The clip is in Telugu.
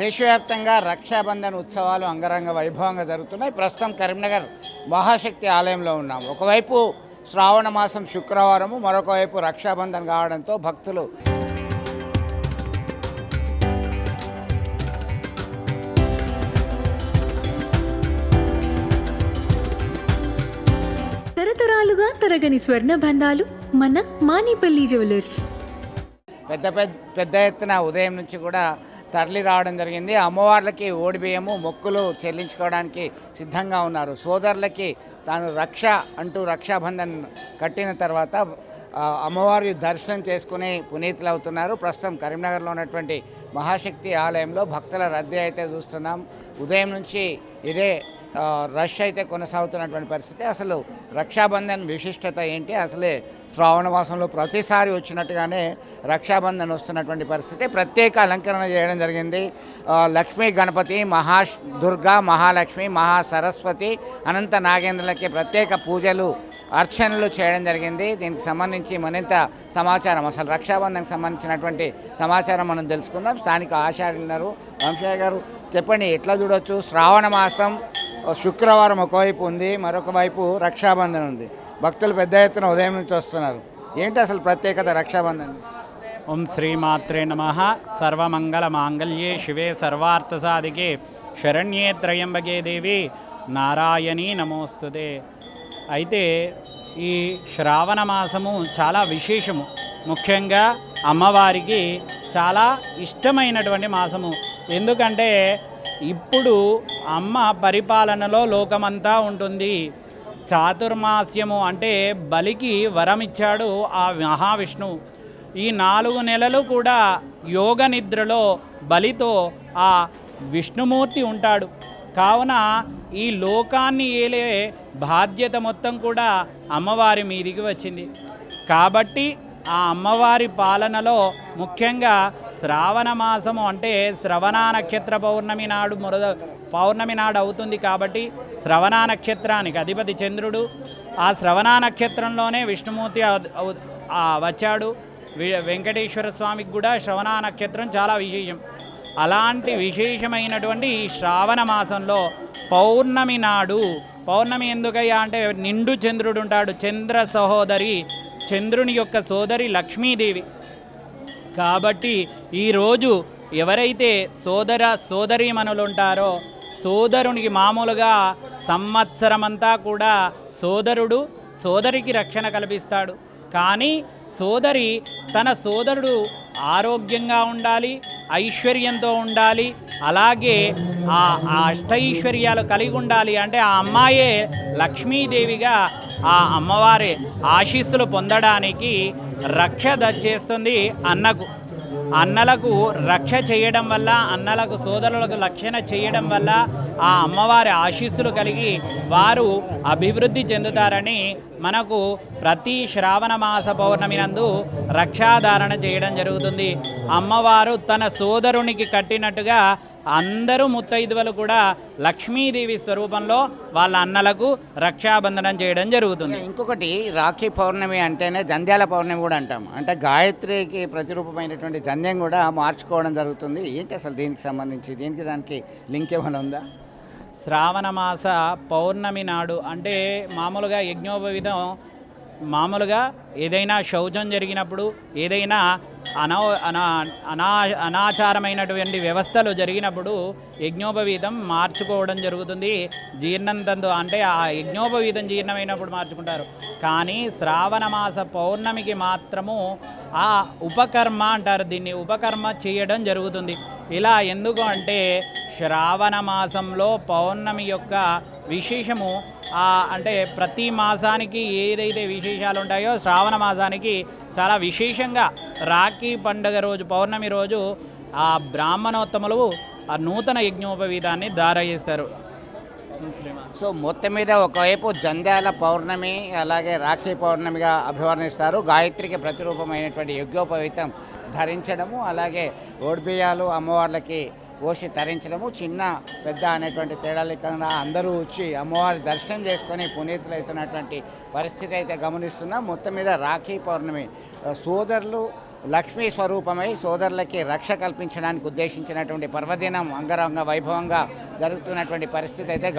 దేశవ్యాప్తంగా రక్షాబంధన్ ఉత్సవాలు అంగరంగ వైభవంగా జరుగుతున్నాయి. ప్రస్తుతం కరీంనగర్ మహాశక్తి ఆలయంలో ఉన్నాం. ఒకవైపు శ్రావణ మాసం శుక్రవారము, మరొక వైపు రక్షాబంధన్ కావడంతో భక్తులు తరతరాలుగా తరగని స్వర్ణ బంధాలు మన మానిపల్లి జ్యువెలర్స్. పెద్ద ఎత్తున ఉదయం నుంచి కూడా తరలి రావడం జరిగింది. అమ్మవార్లకి ఓడిబియ్యము మొక్కులు చెల్లించుకోవడానికి సిద్ధంగా ఉన్నారు. సోదరులకి తాను రక్ష అంటూ రక్షాబంధన్ కట్టిన తర్వాత అమ్మవారి దర్శనం చేసుకుని పునీతులు అవుతున్నారు. ప్రస్తుతం కరీంనగర్లో ఉన్నటువంటి మహాశక్తి ఆలయంలో భక్తుల రద్దీ అయితే చూస్తున్నాం. ఉదయం నుంచి ఇదే రష్ అయితే కొనసాగుతున్నటువంటి పరిస్థితి. అసలు రక్షాబంధన్ విశిష్టత ఏంటి, అసలే శ్రావణ మాసంలో ప్రతిసారి వచ్చినట్టుగానే రక్షాబంధన్ వస్తున్నటువంటి పరిస్థితి. ప్రత్యేక అలంకరణ చేయడం జరిగింది. లక్ష్మీ గణపతి, దుర్గా, మహాలక్ష్మి, మహాసరస్వతి, అనంత నాగేంద్రులకి ప్రత్యేక పూజలు అర్చనలు చేయడం జరిగింది. దీనికి సంబంధించి మరింత సమాచారం, అసలు రక్షాబంధన్కి సంబంధించినటువంటి సమాచారం మనం తెలుసుకుందాం. స్థానిక ఆచార్యులు ఉన్నారు. వంశయ్య గారు చెప్పండి, ఎట్లా చూడొచ్చు? శ్రావణ మాసం శుక్రవారం ఒకవైపు ఉంది, మరొక వైపు రక్షాబంధన్ ఉంది. భక్తులు పెద్ద ఎత్తున ఉదయం నుంచి వస్తున్నారు. ఏంటి అసలు ప్రత్యేకత రక్షాబంధన్? ఓం శ్రీమాత్రే నమః. సర్వమంగళ మాంగళ్యే శివే సర్వార్థసాధికే శరణ్యే త్రయంబకే దేవి నారాయణీ నమోస్తుతే. అయితే ఈ శ్రావణ మాసము చాలా విశేషము. ముఖ్యంగా అమ్మవారికి చాలా ఇష్టమైనటువంటి మాసము. ఎందుకంటే ఇప్పుడు అమ్మ పరిపాలనలో లోకమంతా ఉంటుంది. చాతుర్మాస్యము అంటే బలికి వరం ఇచ్చాడు ఆ మహావిష్ణువు. ఈ 4 నెలలు కూడా యోగ నిద్రలో బలితో ఆ విష్ణుమూర్తి ఉంటాడు. కావున ఈ లోకాన్ని ఏలే బాధ్యత మొత్తం కూడా అమ్మవారి మీదికి వచ్చింది. కాబట్టి ఆ అమ్మవారి పాలనలో ముఖ్యంగా శ్రావణ మాసము అంటే శ్రవణ నక్షత్ర పౌర్ణమి నాడు అవుతుంది. కాబట్టి శ్రవణ నక్షత్రానికి అధిపతి చంద్రుడు. ఆ శ్రవణ నక్షత్రంలోనే విష్ణుమూర్తి వచ్చాడు. వెంకటేశ్వర స్వామికి కూడా శ్రవణ నక్షత్రం చాలా విశేషం. అలాంటి విశేషమైనటువంటి ఈ శ్రావణ మాసంలో పౌర్ణమి నాడు, పౌర్ణమి ఎందుకయ్యా అంటే నిండు చంద్రుడు ఉంటాడు. చంద్ర సహోదరి, చంద్రుని యొక్క సోదరి లక్ష్మీదేవి. కాబట్టి ఈరోజు ఎవరైతే సోదరీమణులు ఉంటారో సోదరునికి మామూలుగా సంవత్సరమంతా కూడా సోదరుడు సోదరికి రక్షణ కల్పిస్తాడు. కానీ సోదరి తన సోదరుడు ఆరోగ్యంగా ఉండాలి, ఐశ్వర్యంతో ఉండాలి, అలాగే ఆ అష్టైశ్వర్యాలు కలిగి ఉండాలి అంటే ఆ అమ్మాయే లక్ష్మీదేవిగా ఆ అమ్మవారి ఆశీస్సులు పొందడానికి రక్ష చేస్తుంది అన్నకు. అన్నలకు రక్ష చేయడం వల్ల, అన్నలకు సోదరులకు రక్షణ చేయడం వల్ల ఆ అమ్మవారి ఆశీస్సులు కలిగి వారు అభివృద్ధి చెందుతారని మనకు ప్రతి శ్రావణ మాస పౌర్ణమి నందు రక్షాధారణ చేయడం జరుగుతుంది. అమ్మవారు తన సోదరునికి కట్టినట్టుగా అందరూ ముత్తైదువలు కూడా లక్ష్మీదేవి స్వరూపంలో వాళ్ళ అన్నలకు రక్షాబంధనం చేయడం జరుగుతుంది. ఇంకొకటి, రాఖీ పౌర్ణమి అంటేనే జంధ్యాల పౌర్ణమి కూడా అంటాం. అంటే గాయత్రికి ప్రతిరూపమైనటువంటి జంధ్యం కూడా మార్చుకోవడం జరుగుతుంది. ఏంటి అసలు దీనికి సంబంధించి, దానికి లింక్ ఏమైనా ఉందా? శ్రావణ మాస పౌర్ణమి నాడు అంటే మామూలుగా యజ్ఞోపవీతం, మామూలుగా ఏదైనా శౌచం జరిగినప్పుడు, ఏదైనా అనాచారమైనటువంటి వ్యవస్థలు జరిగినప్పుడు యజ్ఞోపవీతం మార్చుకోవడం జరుగుతుంది. జీర్ణంతందు అంటే ఆ యజ్ఞోపవీతం జీర్ణమైనప్పుడు మార్చుకుంటారు. కానీ శ్రావణ మాస పౌర్ణమికి మాత్రము ఆ ఉపకర్మ అంటారు, దీన్ని ఉపకర్మ చేయడం జరుగుతుంది. ఇలా ఎందుకు అంటే శ్రావణ మాసంలో పౌర్ణమి యొక్క విశేషము అంటే ప్రతి మాసానికి ఏదైతే విశేషాలు ఉంటాయో శ్రావణ మాసానికి చాలా విశేషంగా రాఖీ పండుగ రోజు, పౌర్ణమి రోజు ఆ బ్రాహ్మణోత్తములు ఆ నూతన యజ్ఞోపవీతాన్ని దారయిస్తారు. సో మొత్తం మీద ఒకవైపు జంధ్యాల పౌర్ణమి, అలాగే రాఖీ పౌర్ణమిగా అభివర్ణిస్తారు. గాయత్రికి ప్రతిరూపమైనటువంటి యజ్ఞోపవీతం ధరించడము, అలాగే ఓడిబియ్యాలు అమ్మవార్లకి పోసి తరించడము, చిన్న పెద్ద అనేటువంటి తేడా లేకుండా అందరూ వచ్చి అమ్మవారి దర్శనం చేసుకొని పునీతులు అవుతున్నటువంటి పరిస్థితి అయితే గమనిస్తున్నాం. మొత్తం మీద రాఖీ పౌర్ణమి సోదరులు లక్ష్మీ స్వరూపమై సోదరులకి రక్ష కల్పించడానికి ఉద్దేశించినటువంటి పర్వదినం అంగరంగ వైభవంగా జరుగుతున్నటువంటి పరిస్థితి అయితే